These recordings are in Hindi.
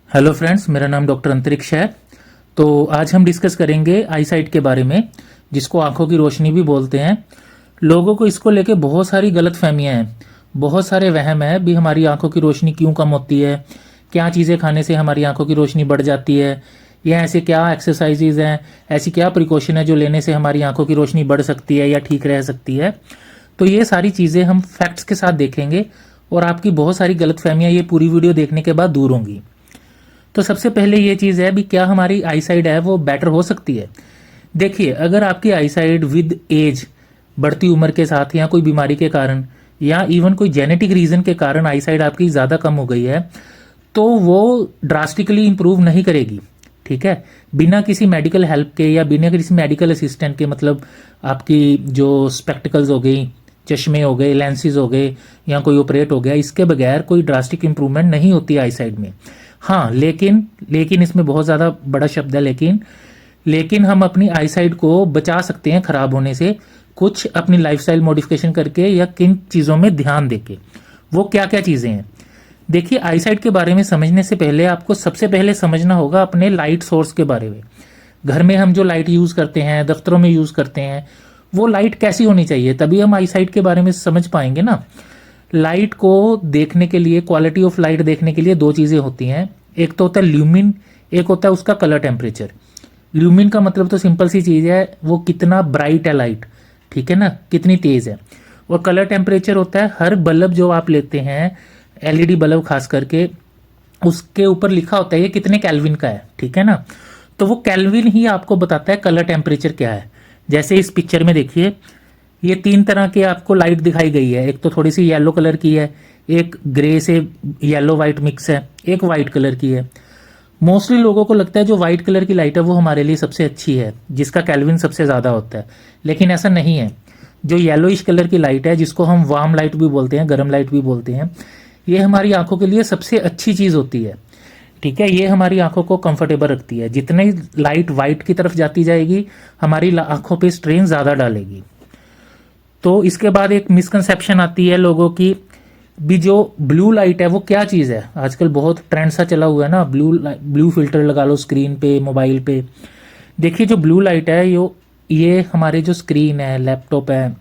हेलो फ्रेंड्स, मेरा नाम डॉक्टर अंतरिक्ष है। तो आज हम डिस्कस करेंगे आई साइट के बारे में, जिसको आंखों की रोशनी भी बोलते हैं। लोगों को इसको लेके बहुत सारी गलत फहमियाँ हैं, बहुत सारे वहम है भी हमारी आंखों की रोशनी क्यों कम होती है, क्या चीज़ें खाने से हमारी आंखों की रोशनी बढ़ जाती है, या ऐसे क्या एक्सरसाइजेज हैं, ऐसी क्या प्रिकॉशन है जो लेने से हमारी आंखों की रोशनी बढ़ सकती है या ठीक रह सकती है। तो ये सारी चीज़ें हम फैक्ट्स के साथ देखेंगे और आपकी बहुत सारी गलत फहमियाँ ये पूरी वीडियो देखने के बाद दूर होंगी। तो सबसे पहले ये चीज़ है भी क्या हमारी आई साइड है वो बेटर हो सकती है। देखिए, अगर आपकी आई साइड विद एज, बढ़ती उम्र के साथ या कोई बीमारी के कारण या इवन कोई जेनेटिक रीज़न के कारण आई साइड आपकी ज़्यादा कम हो गई है, तो वो ड्रास्टिकली इंप्रूव नहीं करेगी। ठीक है, बिना किसी मेडिकल हेल्प के या बिना किसी मेडिकल असिस्टेंट के, मतलब आपकी जो स्पेक्टिकल्स हो गई, चश्मे हो गए, लेंसेज हो गए या कोई ऑपरेट हो गया, इसके बगैर कोई ड्रास्टिक इंप्रूवमेंट नहीं होती आई साइड में। हाँ, लेकिन इसमें बहुत ज़्यादा बड़ा शब्द है लेकिन हम अपनी आई साइट को बचा सकते हैं खराब होने से, कुछ अपनी लाइफस्टाइल मॉडिफिकेशन करके या किन चीज़ों में ध्यान देके। वो क्या क्या चीज़ें हैं? देखिए, आई साइट के बारे में समझने से पहले आपको सबसे पहले समझना होगा अपने लाइट सोर्स के बारे में। घर में हम जो लाइट यूज़ करते हैं, दफ्तरों में यूज़ करते हैं, वो लाइट कैसी होनी चाहिए, तभी हम आई साइट के बारे में समझ पाएंगे ना। लाइट को देखने के लिए, क्वालिटी ऑफ लाइट देखने के लिए दो चीज़ें होती हैं। एक तो होता है ल्यूमिन, एक होता है उसका कलर टेम्परेचर। ल्यूमिन का मतलब तो सिंपल सी चीज़ है, वो कितना ब्राइट है लाइट, ठीक है ना, कितनी तेज़ है। और कलर टेम्परेचर होता है हर बल्ब जो आप लेते हैं, एलईडी बल्ब खास करके, उसके ऊपर लिखा होता है ये कितने केल्विन का है, ठीक है ना। तो वो केल्विन ही आपको बताता है कलर टेम्परेचर क्या है। जैसे इस पिक्चर में देखिए, ये तीन तरह की आपको लाइट दिखाई गई है। एक तो थोड़ी सी येलो कलर की है, एक ग्रे से येलो वाइट मिक्स है, एक वाइट कलर की है। मोस्टली लोगों को लगता है जो वाइट कलर की लाइट है वो हमारे लिए सबसे अच्छी है, जिसका केल्विन सबसे ज़्यादा होता है, लेकिन ऐसा नहीं है। जो येलोइश कलर की लाइट है, जिसको हम वार्म लाइट भी बोलते हैं, गर्म लाइट भी बोलते हैं, ये हमारी आंखों के लिए सबसे अच्छी चीज़ होती है। ठीक है, ये हमारी आंखों को कंफर्टेबल रखती है। जितनी लाइट वाइट की तरफ जाती जाएगी, हमारी आंखों पे स्ट्रेन ज़्यादा डालेगी। तो इसके बाद एक मिसकंसेप्शन आती है लोगों की भी, जो ब्लू लाइट है वो क्या चीज़ है। आजकल बहुत ट्रेंड सा चला हुआ है ना, ब्लू फिल्टर लगा लो स्क्रीन पे, मोबाइल पे। देखिए, जो ब्लू लाइट है ये हमारे जो स्क्रीन है, लैपटॉप है,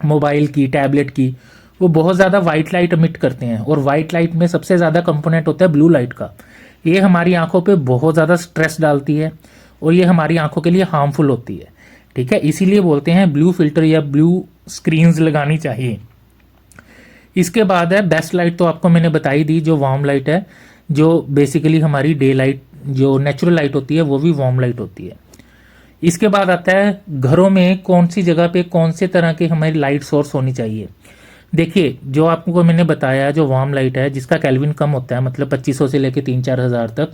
मोबाइल की, टैबलेट की, वो बहुत ज़्यादा वाइट लाइट एमिट करते हैं। और वाइट लाइट में सबसे ज़्यादा कंपोनेंट होता है ब्लू लाइट का। ये हमारी आंखों पे बहुत ज़्यादा स्ट्रेस डालती है और ये हमारी आंखों के लिए हार्मफुल होती है। ठीक है, इसीलिए बोलते हैं ब्लू फिल्टर या ब्लू स्क्रीन्स लगानी चाहिए। इसके बाद है बेस्ट लाइट, तो आपको मैंने बताई दी, जो वार्म लाइट है, जो बेसिकली हमारी डे लाइट, जो नेचुरल लाइट होती है, वो भी वार्म लाइट होती है। इसके बाद आता है घरों में कौन सी जगह पे कौन से तरह के हमारी लाइट सोर्स होनी चाहिए। देखिए, जो आपको मैंने बताया, जो वार्म लाइट है जिसका केल्विन कम होता है, मतलब 2500 से लेकर 3-4 हज़ार तक,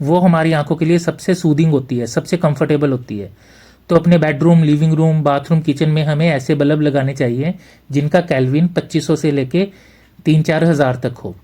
वो हमारी आंखों के लिए सबसे सूदिंग होती है, सबसे कंफर्टेबल होती है। तो अपने bedroom, living room, bathroom, kitchen में हमें ऐसे बल्ब लगाने चाहिए जिनका केल्विन 2500 से लेके 3-4 हज़ार तक हो।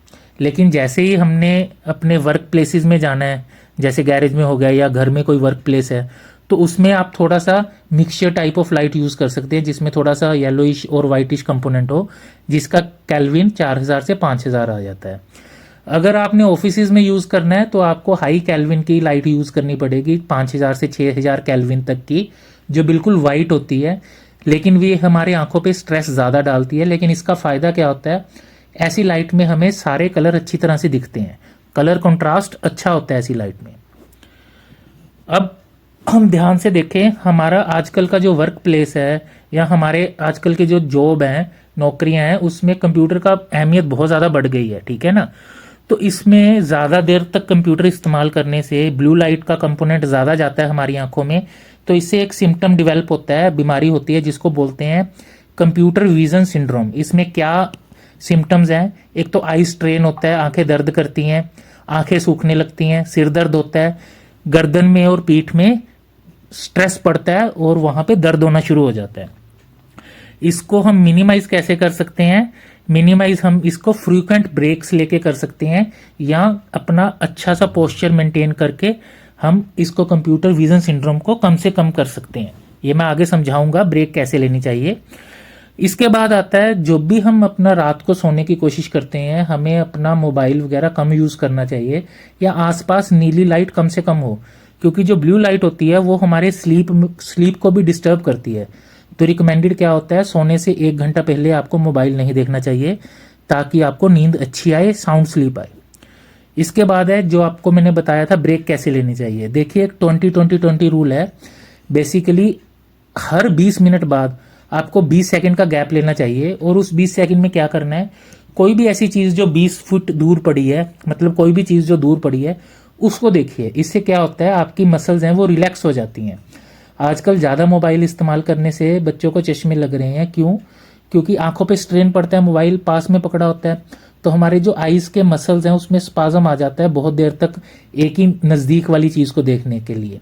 लेकिन जैसे ही हमने अपने वर्क प्लेसेस में जाना है, जैसे गैरेज में हो गया या घर में कोई वर्क प्लेस है, तो उसमें आप थोड़ा सा mixture type of light use कर सकते हैं, जिसमें थोड़ा सा येलोइश और वाइटिश कंपोनेंट हो, जिसका केल्विन 4000 से 5000 आ जाता है। अगर आपने ऑफिसेज में यूज़ करना है तो आपको हाई केल्विन की लाइट यूज़ करनी पड़ेगी, 5000 से 6000 केल्विन तक की, जो बिल्कुल वाइट होती है। लेकिन ये हमारे आंखों पे स्ट्रेस ज़्यादा डालती है। लेकिन इसका फ़ायदा क्या होता है, ऐसी लाइट में हमें सारे कलर अच्छी तरह से दिखते हैं, कलर कंट्रास्ट अच्छा होता है ऐसी लाइट में। अब हम ध्यान से देखें, हमारा आजकल का जो वर्क प्लेस है या हमारे आजकल के जो जॉब हैं, नौकरियां हैं, उसमें कंप्यूटर का अहमियत बहुत ज़्यादा बढ़ गई है, ठीक है ना। तो इसमें ज़्यादा देर तक कंप्यूटर इस्तेमाल करने से ब्लू लाइट का कंपोनेंट ज़्यादा जाता है हमारी आंखों में। तो इससे एक सिम्टम डेवलप होता है, बीमारी होती है, जिसको बोलते हैं कंप्यूटर विजन सिंड्रोम। इसमें क्या सिम्टम्स हैं? एक तो आई स्ट्रेन होता है, आंखें दर्द करती हैं, आंखें सूखने लगती हैं, सिर दर्द होता है, गर्दन में और पीठ में स्ट्रेस पड़ता है और वहां पे दर्द होना शुरू हो जाता है। इसको हम मिनिमाइज कैसे कर सकते हैं? मिनिमाइज हम इसको फ्रीक्वेंट ब्रेक्स लेके कर सकते हैं, या अपना अच्छा सा पोस्चर मेंटेन करके हम इसको कंप्यूटर विजन सिंड्रोम को कम से कम कर सकते हैं। ये मैं आगे समझाऊंगा ब्रेक कैसे लेनी चाहिए। इसके बाद आता है, जो भी हम अपना रात को सोने की कोशिश करते हैं, हमें अपना मोबाइल वगैरह कम यूज़ करना चाहिए, या आसपास नीली लाइट कम से कम हो, क्योंकि जो ब्लू लाइट होती है वो हमारे स्लीप को भी डिस्टर्ब करती है। तो रिकमेंडेड क्या होता है, सोने से 1 घंटा पहले आपको मोबाइल नहीं देखना चाहिए, ताकि आपको नींद अच्छी आए, साउंड स्लीप आए। इसके बाद है, जो आपको मैंने बताया था ब्रेक कैसे लेनी चाहिए। देखिए, एक 20-20-20 रूल है। बेसिकली हर 20 मिनट बाद आपको 20 सेकंड का गैप लेना चाहिए, और उस 20 सेकंड में क्या करना है, कोई भी ऐसी चीज़ जो 20 फुट दूर पड़ी है, मतलब कोई भी चीज़ जो दूर पड़ी है उसको देखिए। इससे क्या होता है, आपकी मसल्स हैं वो रिलैक्स हो जाती हैं। आजकल ज़्यादा मोबाइल इस्तेमाल करने से बच्चों को चश्मे लग रहे हैं। क्यों? क्योंकि आंखों पे स्ट्रेन पड़ता है, मोबाइल पास में पकड़ा होता है, तो हमारे जो आईज के मसल्स हैं उसमें स्पाज्म आ जाता है बहुत देर तक एक ही नज़दीक वाली चीज़ को देखने के लिए।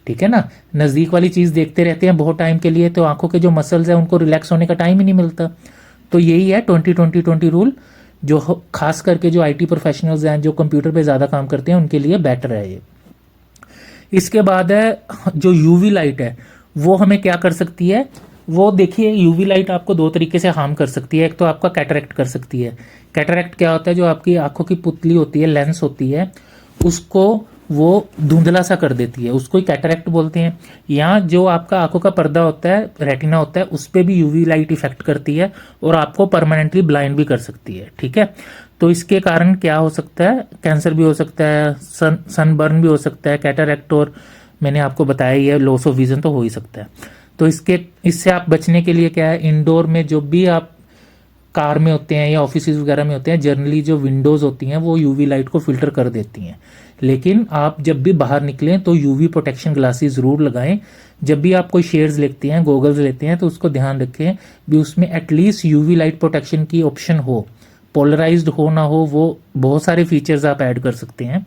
ठीक है ना, नज़दीक वाली चीज़ देखते रहते हैं बहुत टाइम के लिए, तो आंखों के जो मसल्स हैं उनको रिलैक्स होने का टाइम ही नहीं मिलता। तो यही है 20-20-20 रूल, जो खास करके जो आईटी प्रोफेशनल्स हैं, जो कंप्यूटर पे ज़्यादा काम करते हैं, उनके लिए बेटर है ये। इसके बाद है, जो यूवी लाइट है वो हमें क्या कर सकती है। वो देखिए, यूवी लाइट आपको दो तरीके से हार्म कर सकती है। एक तो आपका कैटरेक्ट कर सकती है। कैटरेक्ट क्या होता है, जो आपकी आंखों की पुतली होती है, लेंस होती है, उसको वो धुंधला सा कर देती है, उसको ही कैटरेक्ट बोलते हैं। या जो आपका आंखों का पर्दा होता है, रेटिना होता है, उस पर भी यूवी लाइट इफेक्ट करती है और आपको परमानेंटली ब्लाइंड भी कर सकती है। ठीक है, तो इसके कारण क्या हो सकता है, कैंसर भी हो सकता है, सनबर्न भी हो सकता है, कैटरेक्ट, और मैंने आपको बताया ही है, लॉस ऑफ विजन तो हो ही सकता है। तो इससे आप बचने के लिए क्या है, इंडोर में जो भी आप कार में होते हैं या ऑफिस वगैरह में होते हैं, जनरली जो विंडोज़ होती हैं वो यूवी लाइट को फिल्टर कर देती हैं। लेकिन आप जब भी बाहर निकलें तो यूवी प्रोटेक्शन ग्लासेस ज़रूर लगाएं। जब भी आप कोई शेड्स लेते हैं, गॉगल्स लेते हैं, तो उसको ध्यान रखें भी उसमें एटलीस्ट यूवी लाइट प्रोटेक्शन की ऑप्शन हो, पोलराइज्ड हो ना हो, वो बहुत सारे फीचर्स आप ऐड कर सकते हैं।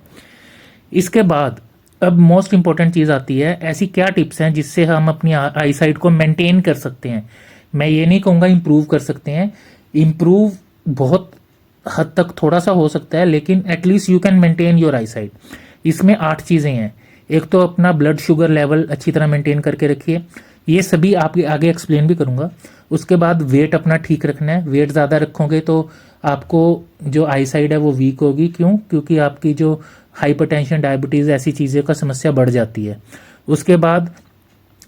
इसके बाद अब मोस्ट इंपॉर्टेंट चीज़ आती है, ऐसी क्या टिप्स हैं जिससे हम अपनी आई साइट को मेंटेन कर सकते हैं। मैं ये नहीं कहूँगा इम्प्रूव कर सकते हैं, इम्प्रूव बहुत हद तक थोड़ा सा हो सकता है, लेकिन at least you can maintain your I site. इसमें 8 चीज़ें हैं। एक तो अपना ब्लड शुगर लेवल अच्छी तरह मेंटेन करके रखिए, ये सभी आपके आगे एक्सप्लेन भी करूँगा। उसके बाद वेट अपना ठीक रखना है। वेट ज़्यादा रखोगे तो आपको जो आई साइड है वो वीक होगी। क्यों? क्योंकि आपकी जो हाइपरटेंशन, डायबिटीज़, ऐसी चीज़ें का समस्या बढ़ जाती है। उसके बाद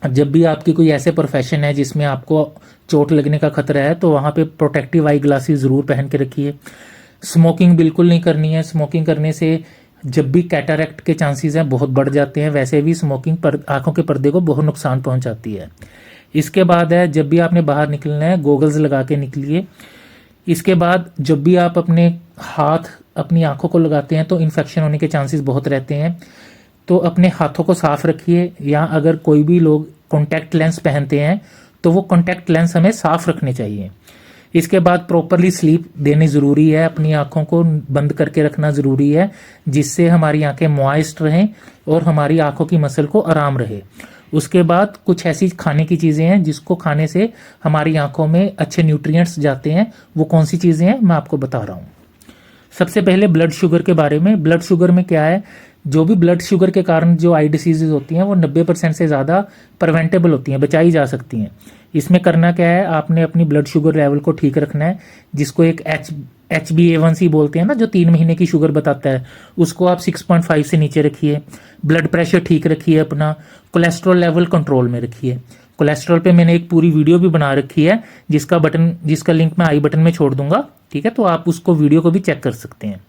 जब भी आपकी कोई ऐसे प्रोफेशन है जिसमें आपको चोट लगने का खतरा है, तो वहाँ पे प्रोटेक्टिव आई ग्लासेस ज़रूर पहन के रखिए। स्मोकिंग बिल्कुल नहीं करनी है। स्मोकिंग करने से जब भी कैटरेक्ट के चांसेस हैं बहुत बढ़ जाते हैं। वैसे भी स्मोकिंग पर आंखों के पर्दे को बहुत नुकसान पहुंचाती है। इसके बाद है, जब भी आपने बाहर निकलना है गोगल्स लगा के निकलिए। इसके बाद जब भी आप अपने हाथ अपनी आंखों को लगाते हैं तो इन्फेक्शन होने के चांसेस बहुत रहते हैं, तो अपने हाथों को साफ रखिए। या अगर कोई भी लोग कॉन्टैक्ट लेंस पहनते हैं तो वो कॉन्टैक्ट लेंस हमें साफ रखने चाहिए। इसके बाद प्रॉपरली स्लीप देनी ज़रूरी है, अपनी आंखों को बंद करके रखना ज़रूरी है, जिससे हमारी आंखें मॉइस्ट रहें और हमारी आंखों की मसल को आराम रहे। उसके बाद कुछ ऐसी खाने की चीज़ें हैं जिसको खाने से हमारी आंखों में अच्छे न्यूट्रिएंट्स जाते हैं। वो कौन सी चीज़ें हैं मैं आपको बता रहा हूँ। सबसे पहले ब्लड शुगर के बारे में। ब्लड शुगर में क्या है, जो भी ब्लड शुगर के कारण जो आई डिसीजेज होती हैं वो 90% से ज़्यादा प्रिवेंटेबल होती हैं, बचाई जा सकती हैं। इसमें करना क्या है, आपने अपनी ब्लड शुगर लेवल को ठीक रखना है, जिसको एक HbA1c बोलते हैं ना, जो 3 महीने की शुगर बताता है, उसको आप 6.5 से नीचे रखिए। ब्लड प्रेशर ठीक रखिए अपना। कोलेस्ट्रॉल लेवल कंट्रोल में रखिए। कोलेस्ट्रॉल पे मैंने एक पूरी वीडियो भी बना रखी है, जिसका लिंक मैं आई बटन में छोड़ दूंगा। ठीक है, तो आप उसको वीडियो को भी चेक कर सकते हैं।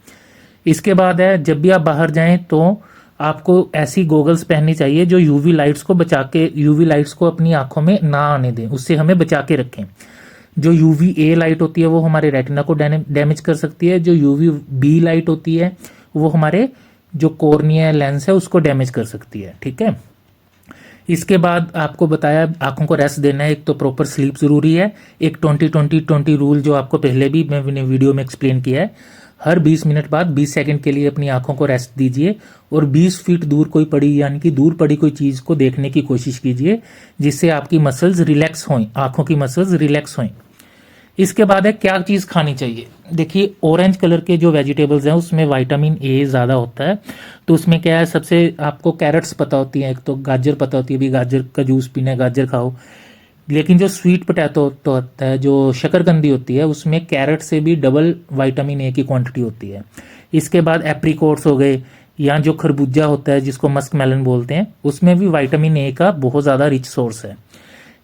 इसके बाद है, जब भी आप बाहर जाएं तो आपको ऐसी गॉगल्स पहननी चाहिए जो यूवी लाइट्स को अपनी आंखों में ना आने दें, उससे हमें बचा के रखें। जो UVA लाइट होती है वो हमारे रेटिना को डैमेज कर सकती है। जो UVB लाइट होती है वो हमारे जो कॉर्निया लेंस है उसको डैमेज कर सकती है। ठीक है, इसके बाद आपको बताया आंखों को रेस्ट देना है। एक तो प्रॉपर स्लीप जरूरी है। एक 20-20-20 रूल जो आपको पहले भी मैंने वीडियो में एक्सप्लेन किया है। हर 20 मिनट बाद 20 सेकंड के लिए अपनी आंखों को रेस्ट दीजिए और 20 फीट दूर कोई पड़ी, यानी कि दूर पड़ी कोई चीज़ को देखने की कोशिश कीजिए, जिससे आपकी मसल्स रिलैक्स हों, आंखों की मसल्स रिलैक्स हों। इसके बाद है क्या चीज़ खानी चाहिए। देखिए, ऑरेंज कलर के जो वेजिटेबल्स हैं उसमें विटामिन ए ज़्यादा होता है। तो उसमें क्या है, सबसे आपको कैरेट्स पता होती हैं, एक तो गाजर पता होती है, भी गाजर का जूस पीना है, गाजर खाओ। लेकिन जो स्वीट पोटैटो तो होता है, जो शकरकंदी होती है, उसमें कैरेट से भी डबल विटामिन ए की क्वांटिटी होती है। इसके बाद एप्रिकॉट्स हो गए, या जो खरबूजा होता है जिसको मस्क मेलन बोलते हैं, उसमें भी विटामिन ए का बहुत ज़्यादा रिच सोर्स है।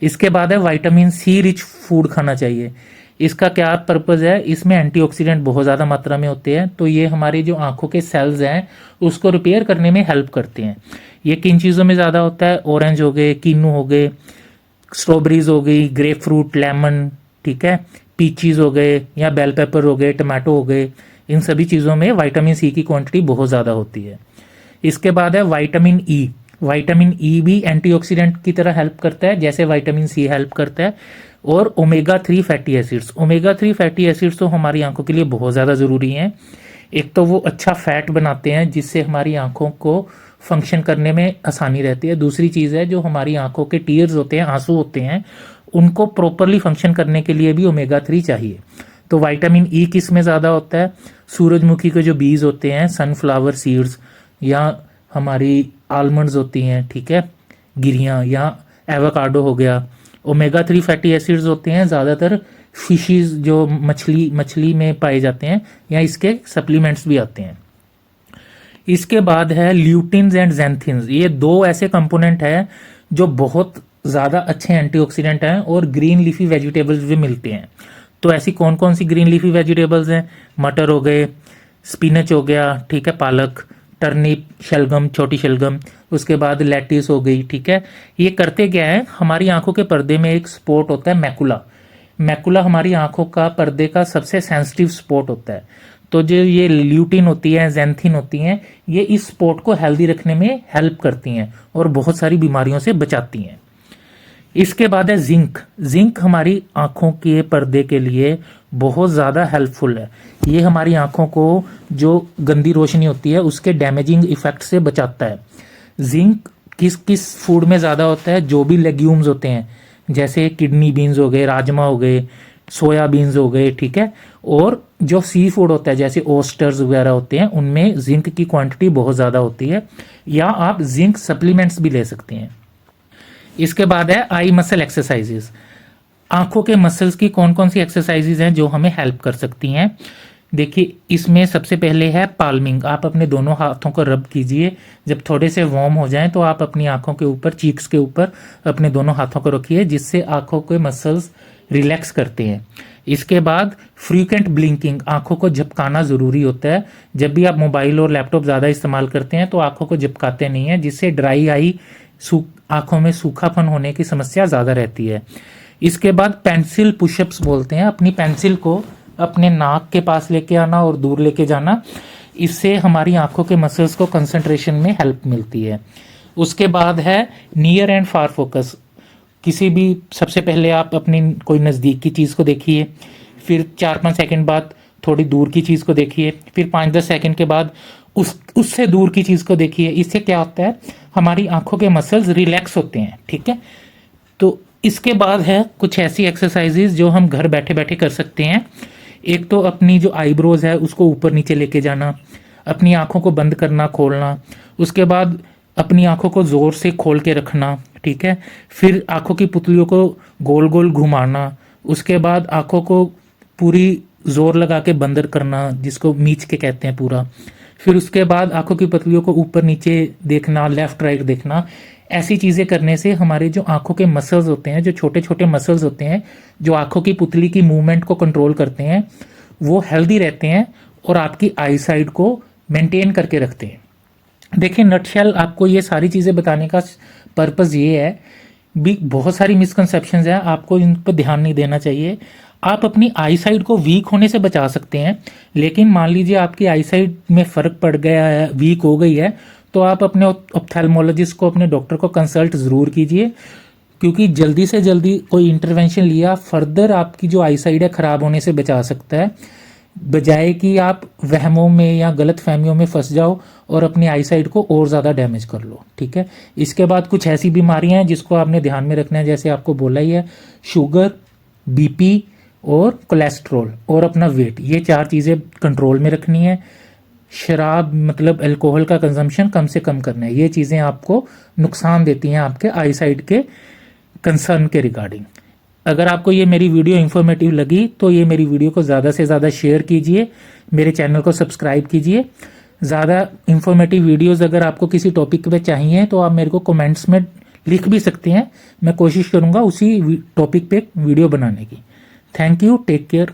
इसके बाद है विटामिन सी रिच फूड खाना चाहिए। इसका क्या पर्पज़ है, इसमें एंटीऑक्सीडेंट बहुत ज़्यादा मात्रा में होते हैं, तो ये हमारी जो आंखों के सेल्स हैं उसको रिपेयर करने में हेल्प करते हैं। ये किन चीज़ों में ज़्यादा होता है, ऑरेंज हो गए, किन्नू हो गए, स्ट्रॉबेरीज हो गई, ग्रेप फ्रूट, लेमन, ठीक है, पीचीज हो गए, या बेल पेपर हो गए, टमाटो हो गए, इन सभी चीज़ों में विटामिन सी की क्वांटिटी बहुत ज़्यादा होती है। इसके बाद है विटामिन ई। विटामिन ई भी एंटीऑक्सीडेंट की तरह हेल्प करता है, जैसे विटामिन सी हेल्प करता है। और omega 3 fatty acids, omega 3 fatty acids तो हमारी आंखों के लिए बहुत ज़्यादा ज़रूरी हैं। एक तो वो अच्छा फैट बनाते हैं जिससे हमारी आंखों को फंक्शन करने में आसानी रहती है। दूसरी चीज़ है, जो हमारी आंखों के टीयर्स होते हैं, आंसू होते हैं, उनको प्रॉपरली फंक्शन करने के लिए भी ओमेगा 3 चाहिए। तो विटामिन ई किस में ज़्यादा होता है, सूरजमुखी के जो बीज होते हैं, सनफ्लावर सीड्स, या हमारी आलमंड्स होती हैं, ठीक है, गिरियाँ, या एवोकाडो हो गया। ओमेगा 3 फैटी एसिड्स होते हैं ज़्यादातर फिशीज, जो मछली में पाए जाते हैं, या इसके सप्लीमेंट्स भी आते हैं। इसके बाद है ल्यूटिन्स एंड ज़ैंथिन्स। ये दो ऐसे कंपोनेंट हैं जो बहुत ज़्यादा अच्छे एंटीऑक्सीडेंट हैं और ग्रीन लीफी वेजिटेबल्स भी मिलते हैं। तो ऐसी कौन कौन सी ग्रीन लीफी वेजिटेबल्स हैं, मटर हो गए, स्पिनच हो गया, ठीक है, पालक, टर्निप, शलगम, छोटी शलगम, उसके बाद लेटिस हो गई, ठीक है। ये करते क्या है, हमारी आंखों के पर्दे में एक स्पॉट होता है मैकुला। मैकुला हमारी आंखों का पर्दे का सबसे सेंसिटिव स्पॉट होता है। तो जो ये ल्यूटिन होती है, ज़ैंथिन होती हैं, ये इस स्पॉट को हेल्दी रखने में हेल्प करती हैं और बहुत सारी बीमारियों से बचाती हैं। इसके बाद है जिंक। जिंक हमारी आंखों के पर्दे के लिए बहुत ज़्यादा हेल्पफुल है। ये हमारी आंखों को जो गंदी रोशनी होती है उसके डैमेजिंग इफेक्ट से बचाता है। जिंक किस किस फूड में ज़्यादा होता है, जो भी लेग्यूम्स होते हैं, जैसे किडनी बीन्स हो गए, राजमा हो गए, सोया बीन्स हो गए, ठीक है। और जो सी फूड होता है जैसे ओस्टर्स वगैरह होते हैं, उनमें जिंक की क्वांटिटी बहुत ज़्यादा होती है, या आप जिंक सप्लीमेंट्स भी ले सकते हैं। इसके बाद है आई मसल एक्सरसाइजेस। आंखों के मसल्स की कौन कौन सी एक्सरसाइजेज हैं जो हमें हेल्प कर सकती हैं। देखिए, इसमें सबसे पहले है पाल्मिंग। आप अपने दोनों हाथों को रब कीजिए, जब थोड़े से वार्म हो जाएं तो आप अपनी आंखों के ऊपर, चीक्स के ऊपर अपने दोनों हाथों को रखिए, जिससे आंखों के मसल्स रिलैक्स करते हैं। इसके बाद फ्रीक्वेंट ब्लिंकिंग, आंखों को झपकाना ज़रूरी होता है। जब भी आप मोबाइल और लैपटॉप ज़्यादा इस्तेमाल करते हैं तो आंखों को झपकाते नहीं हैं, जिससे ड्राई आई, आंखों में सूखापन होने की समस्या ज़्यादा रहती है। इसके बाद पेंसिल पुशअप्स बोलते हैं। अपनी पेंसिल को अपने नाक के पास लेके आना और दूर लेके जाना, इससे हमारी आंखों के मसल्स को कंसंट्रेशन में हेल्प मिलती है। उसके बाद है नियर एंड फार फोकस। किसी भी, सबसे पहले आप अपनी कोई नज़दीक की चीज़ को देखिए, फिर 4-5 सेकंड बाद थोड़ी दूर की चीज़ को देखिए, फिर 5-10 सेकंड के बाद उससे दूर की चीज़ को देखिए। इससे क्या होता है, हमारी आंखों के मसल्स रिलैक्स होते हैं, ठीक है। तो इसके बाद है कुछ ऐसी एक्सरसाइजेज जो हम घर बैठे बैठे कर सकते हैं। एक तो अपनी जो आईब्रोज है उसको ऊपर नीचे लेके जाना, अपनी आंखों को बंद करना, खोलना, उसके बाद अपनी आंखों को ज़ोर से खोल के रखना, ठीक है। फिर आंखों की पुतलियों को गोल गोल घुमाना, उसके बाद आंखों को पूरी जोर लगा के बंद करना, जिसको मीच के कहते हैं पूरा। फिर उसके बाद आंखों की पतलियों को ऊपर नीचे देखना, लेफ्ट राइट देखना। ऐसी चीज़ें करने से हमारे जो आंखों के मसल्स होते हैं, जो छोटे छोटे मसल्स होते हैं जो आंखों की पुतली की मूवमेंट को कंट्रोल करते हैं, वो हेल्दी रहते हैं और आपकी आई साइट को मेंटेन करके रखते हैं। देखिए, नटशेल आपको ये सारी चीज़ें बताने का पर्पज़ ये है, भी बहुत सारी मिसकंसेप्शंस हैं, आपको इन पर ध्यान नहीं देना चाहिए। आप अपनी आई साइट को वीक होने से बचा सकते हैं, लेकिन मान लीजिए आपकी आई साइट में फ़र्क पड़ गया है, वीक हो गई है, तो आप अपने ऑप्थेल्मोलॉजिस्ट को, अपने डॉक्टर को कंसल्ट ज़रूर कीजिए, क्योंकि जल्दी से जल्दी कोई इंटरवेंशन लिया फर्दर आपकी जो आई साइट है ख़राब होने से बचा सकता है, बजाय कि आप वहमों में या गलत फहमियों में फंस जाओ और अपनी आई साइट को और ज़्यादा डैमेज कर लो, ठीक है। इसके बाद कुछ ऐसी बीमारियां हैं जिसको आपने ध्यान में रखना है, जैसे आपको बोला ही है, शुगर, बीपी और कोलेस्ट्रॉल और अपना वेट। ये 4 चीज़ें कंट्रोल में रखनी है। शराब मतलब अल्कोहल का कंजम्पशन कम से कम करना है। ये चीज़ें आपको नुकसान देती हैं आपके आई साइट के कंसर्न के रिगार्डिंग। अगर आपको ये मेरी वीडियो इन्फॉर्मेटिव लगी तो ये मेरी वीडियो को ज़्यादा से ज़्यादा शेयर कीजिए, मेरे चैनल को सब्सक्राइब कीजिए। ज़्यादा इन्फॉर्मेटिव वीडियोस अगर आपको किसी टॉपिक पे चाहिए तो आप मेरे को कमेंट्स में लिख भी सकते हैं, मैं कोशिश करूँगा उसी टॉपिक पे वीडियो बनाने की। Thank you, take care.